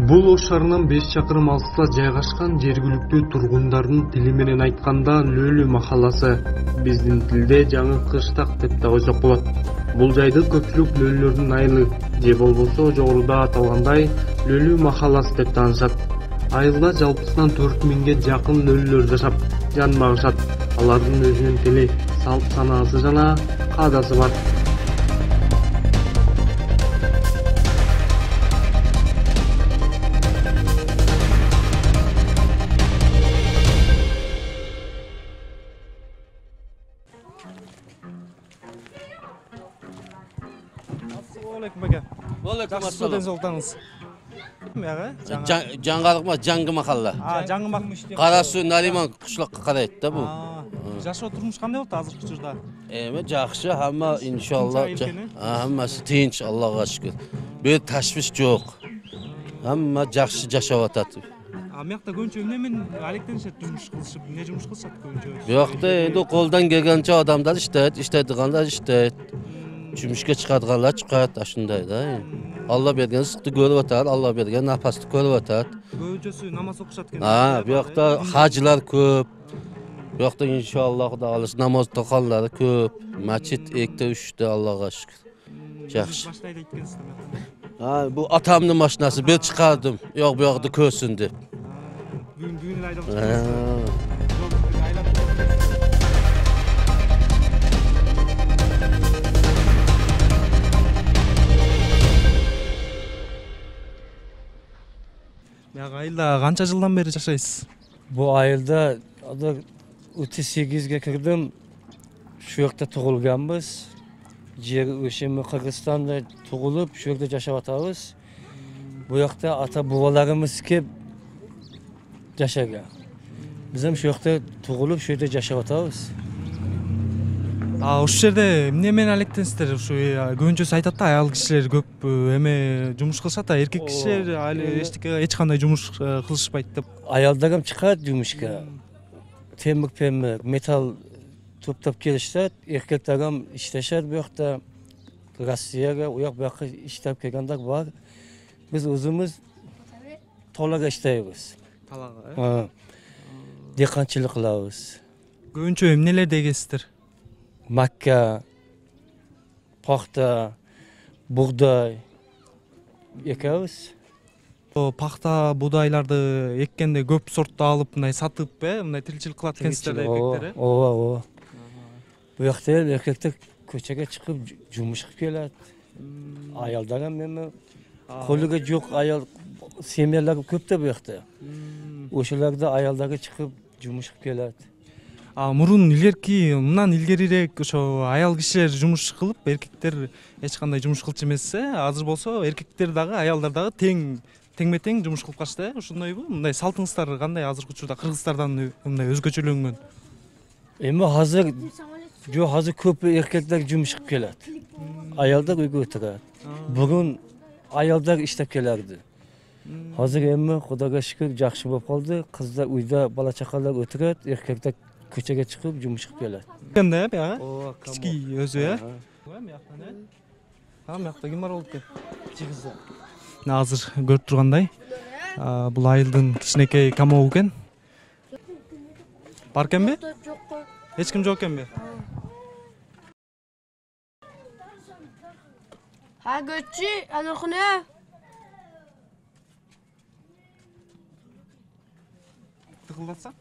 Бул Ош шаарынан 5 чакырым алыста жайгашкан жергиликтүү тургундардын тили менен айтканда Лөлү махалласы, биздин тилде жаңы кыштак деп да койсок болот. Бул жайды көпчүлүк Лөлүлөрдүн айылы же болбосо жогоруда аталгандай Лөлү махалласы деп таанышат. Айылда жалпысынан 4000ге жакын Лөлүлөр жашап, жан багышат. Алардын өзүнүн тили, салт санаасы жана каадасы бар. Assalamualaikum aka. Waalaikumsalam. Жақсы денсаулықтарыңыз. Жаңғалық жаңғы махалла. Жаңғы Қарасу Нариман қышлаққа қарайды да бұл. Жашоо турмуш кандай болду азыркы учурда? Жақсы, хамма иншалла. Хаммасы тинч, Аллаға шүкір. Бир ташвиш жоқ. Хамма жақсы жашап атат. Мыякта көбүнчө эмне менен алектенишет жумуш кылышып, эмне жумуш кылышат көбүнчө? Бuyakta endi қолдан келгенче адамдар иштейдигандар иштейт. Жумушка чыгадыганlar чыгат, ашындай да. Алла берген сыкты көрүп атат, Алла берген напасты көрүп атат. Көбүнчөсү намаз окушат экен. Бuyakta hacılar көп. Buyakta inşallah Xudo alış namoz to'qonlari көп. Masjid 2-3'te Allohga shukr. Yaxshi. Баштайды айткенсиз. Bu atamның машинасы bir çıkardım. Yok bu yoqda ko'rsin deb. Бүгүн айдап Айылда канча жылдан бери жашайсыз? Bu ayılda 38'ge kirdim. Şu yokta tuğulganbız. Jeri öşemi Kırgızstanda tuğulup şu yokta yaşap atabız. Bu yokta ata buvalarımız kep yaşagan. Bizim şu yokta tuğulup şu yokta yaşap atabız. Ошол жерде эмне менен алектенсиздер? Ушу көбүнчөсү айтат да, аял кишилер көп эме жумуш кылышат да, эркек кишилер али эч кандай жумуш кылышпайт деп. Ayaldarım çıkar jumuşka. Temik metal toplap gelişler. Erkeklerim işleşer bu yokta Rusya'ya uyak bu yakta işlep gelgenler var. Biz özümüz tolaga işleyiz. Talaga. Dekançılık kılıyoruz. Көбүнчө эмнелерди эгесиздер? Makka, paxta, buğday ekemiz. Пахта, будайларды эккенде көп сортты алып, мындай сатып, мындай тиричилик кылат экенсиздер эркектер. Ооба. Bu yakta erkekler köçege çıkıp jumuşup kelет. Ayallar hem koluga yok ayal semyalar köp de bu yakta. Oşularda ayalları çıkıp jumuşup kelет. Мурун мындан илгерирээк ошо аял кишилер жумуш кылып, эркектер эч кандай жумуш кылчу эмес. Азыр болсо эркектер дагы, аялдар дагы теңме тең жумуш кылып калышты. Ошондойбу? Мындай салтыңыздар кандай азыркы учурда Кыргыздардан мындай өзгөчөлөнгөн? Эми hazır köp erkekler jumuşup kelет. Ayallar uyga oturат. Bugün ayallar işlep kelerdi. Hazır emmi Xudoga şükür jakşı bolup kaldı. Kızlar uyda bala çakallar oturат, erkekler köçege çıkıp jumuşup kelет. Кандай бияга? Кички өзү, Мыякта ким бар болуп экен? Чыгыздар. Азыр көрүп тургандай, бул айылдын кичинекей камоо экен. Бар экенби? Эч ким жок экенби? Ha göççü, anokuna. Tıkıldatsa?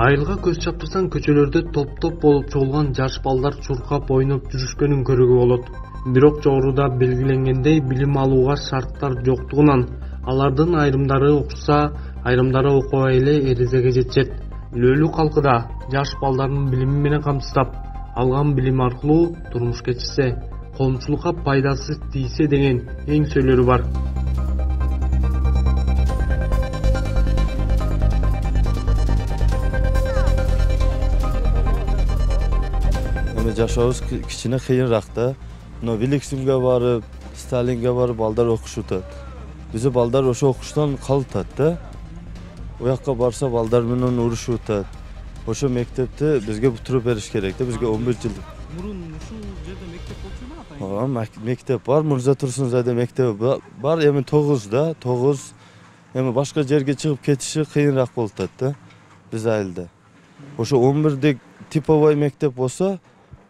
Айылга көз чаптырсаң көчөлөрдө топ болуп чогулган жаш балдар чуркап ойноп жүрүшкөнүн көрүүгө болот. Бирок жогоруда белгиленгендей билим алууга шарттар жоктугунан алардын айрымдары окушса, айрымдары окубай эле эрезеге жетишет. Лөлү калкы да жаш балдардын билими менен камсыздап, алган билим аркылуу турмуш кечирсе, коомчулукка пайдасы тийсе деген эң сөйлөрү бар. Жашообуз кичине кыйыныраак да. Но Великсимге барып, Сталинге барып балдар окушутат. Бизи балдар ошо окуштан калытат да. O yakka barsa balдар менен урушуп атат. Ошо мектепти бизге бүтүрүп бериш керек да. Бизге 11 жыл Мурун ушул жерде мектеп болчу атайын? Ооба, мектеп бар, Мырза Турсунзаде мектеби бар, эми 9да, 9. Эми башка жерге чыгып кетиши кыйыныраак болуп атат да биз айылда. Ошо 11дик типовой мектеп болсо,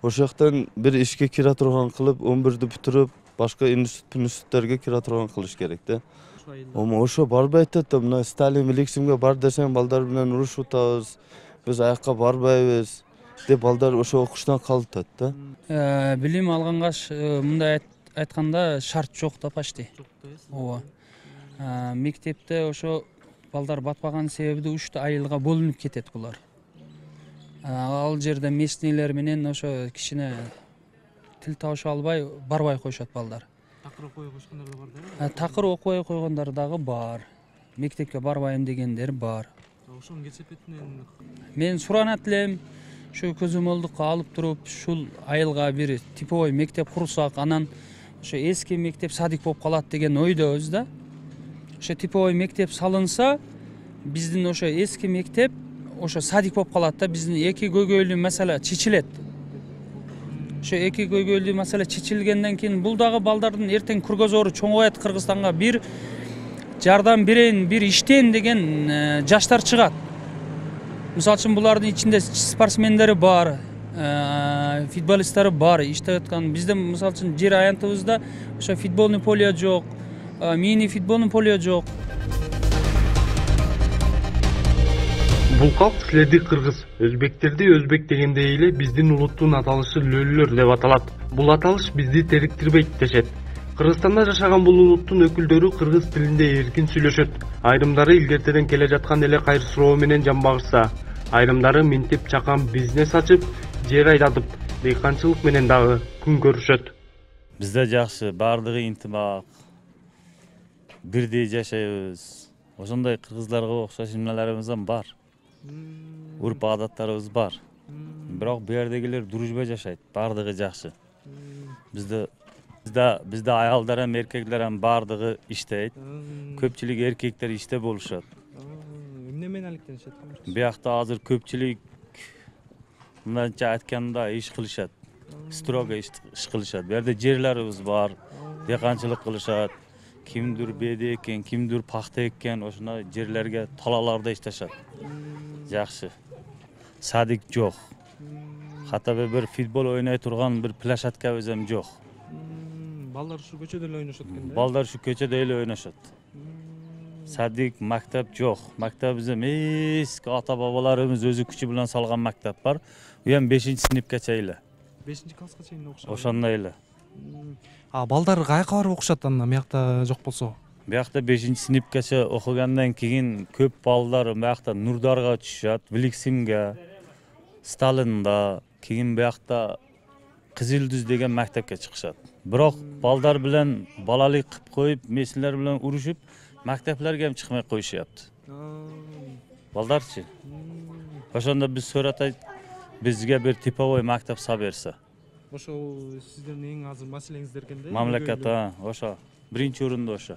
ошол жактан бир ишке кире турган кылып, 11ди бүтүрүп, башка институттерге кире турган кылыш керек да. Ошо барбай атат да, мына Сталин Великсимге бар десең балдар менен урушуп атабыз. Биз аякка барбайбыз деп балдар ошо окуштан калып атат да. Билим алганга мындай айтканда шарт жок да почти. Ооба. Мектепте ошо балдар батпаган себеби 3 айылга бөлүнүп кетет булар. Ал жерде местнийлер менен ошо кичине тил табыша албай барбай коюшат балдар. Такыр окуй койгондар да бар да? Такыр окуй койгондар дагы бар. Мектепке барбайм дегендер бар. Ошонун кесепетинен Мен суранат элем, ушу көзөмөлдүккө алып туруп, ушул айылга бир типовой мектеп курсак, анан ошо эски мектеп садик болуп калат деген ойдобуз да. Ошо типовой мектеп салынса, биздин ошо эски мектеп ошо садик болуп калат да, биздин эки көйгөйлүү маселе чечилет. Ошо эки көйгөйлүү маселе чечилгенден кийин бул дагы балдардын эртең көргөзөрү чоңоет, Кыргызстанга бир жардам берейин, бир иштейин деген жаштар чыгат. Мисалы үчүн булардын ичинде спортсмендери бар, футболисттери бар, иштеп аткан. Бизде мисалы үчүн жер аянтыбызда ошо футболный поле жок, мини футболный поле жок. Бул калк силерди кыргыз, өзбектерди өзбек дегендей эле биздин улуттун аталышы лөллөр деп аталат. Бул аталыш бизди териктирбейт дешет. Кыргызстанда жашаган бул улуттун өкүлдөрү кыргыз тилинде эркин сүйлөшөт. Айрымдары илгертеден келе жаткан эле кайыр суроо менен жан багышса, айрымдары минтип чакан бизнес ачып, жер айдатып, дыйканчылык менен дагы күн көрүшөт. Бизде жакшы, бардыгы интимак, бирдей жашайбыз. Ошондой кыргыздарга окшош эмнелерибиз бар. Урп адаттарыбыз бар. Бирок бу жердегилер дружба жашайт, бардыгы жакшы. Bizde ayalдар hem erkekler hem bardыгы иштейт. Көпчүлүк эркектер иште болушат. Эмне менен алектенишет? Биякта азыр көпчүлүк мындайча айтканда иш кылышат. Строго иш кылышат. Бу жерде жерлерибиз бар, дыйканчылык кылышат. Кимдир беде экен, кимдир пахта экен, ошоно жерлерге талаларда иштешат. Жакшы. Садик жок. Хата бир футбол ойной турган бир площадкабыз hem жок. Балдар ушу көчөдө эле ойношот экен да? Балдар ушу көчөдө эле ойношот. Садик, мактап жок. Мактап bizim эски ата бабаларыбыз өзү күчү менен салган мактап бар. Бу hem 5-сыныпкача эле. 5-класска чейин окушат. Ошондой эле. Балдар каяка барып окушат анда биякта жок болсо? Биякта 5-сыныпкача окугандан кийин көп балдар биякта Нурдарга түшүшат, Великсимге, Сталинда, кийин биякта Кызылдүз деген мектепке чыгышат. Бирок балдар менен балалык кылып коюп, месилер менен урушуп, мектептерге hem чыкмай коюшупту. Балдарчы. Ошондо биз сураттайт, бизге бир типовой мектеп сап берсе. Ошо сиздердин эң азыр маселеңиздер экен да? Мамлекет, ошо. Биринчи орунда ошо.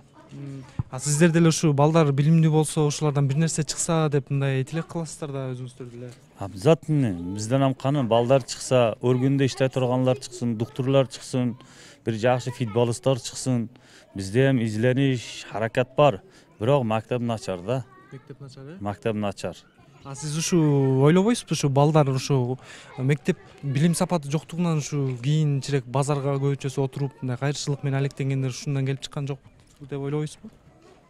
Сиздер деле ушу балдар билимдүү болсо, ушулардан бир нерсе чыкса деп мындай тилек кыласыздар да өзүңүздөр деле? Обязательно. Бизден ham каны балдар чыкса, өргүндө иштей турганлар чыксын, доктурлар чыксын, бир жакшы футболисттер чыксын. Бизде ham излениш, харакат бар. Бирок мектеп начар да. Мектеп начар, Мектеп начар. Сиз ушу ойлобойсузбу, ушу балдар ушу мектеп билим сапаты жоктугунан ушу кийинчерээк базарга көбүчөсү отуруп, мындай кайрчылык менен алектенгендер ушундан келип чыккан жокпу деп ойлобойсузбу?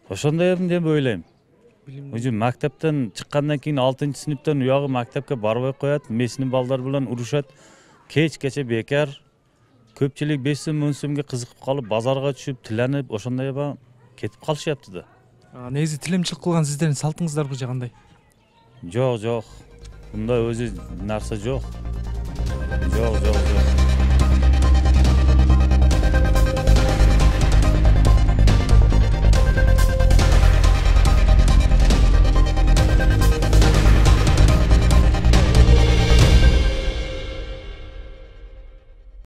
Ошондой деп ойлойм. Өзү мектептен чыккандан кийин 6-сыныптан уягы мектепке барбай коет, месини балдар менен урушат. Кечкече бекер. Көпчүлүк 5 сом, 10 сомго кызыгып калып, базарга түшүп, тиленип, ошондой кетип калышыптыр да. Негизи тилемчилик кылган сиздердин салтыңыздарбы же кандай? Жок. Мындай өзү нарса жок. Жок.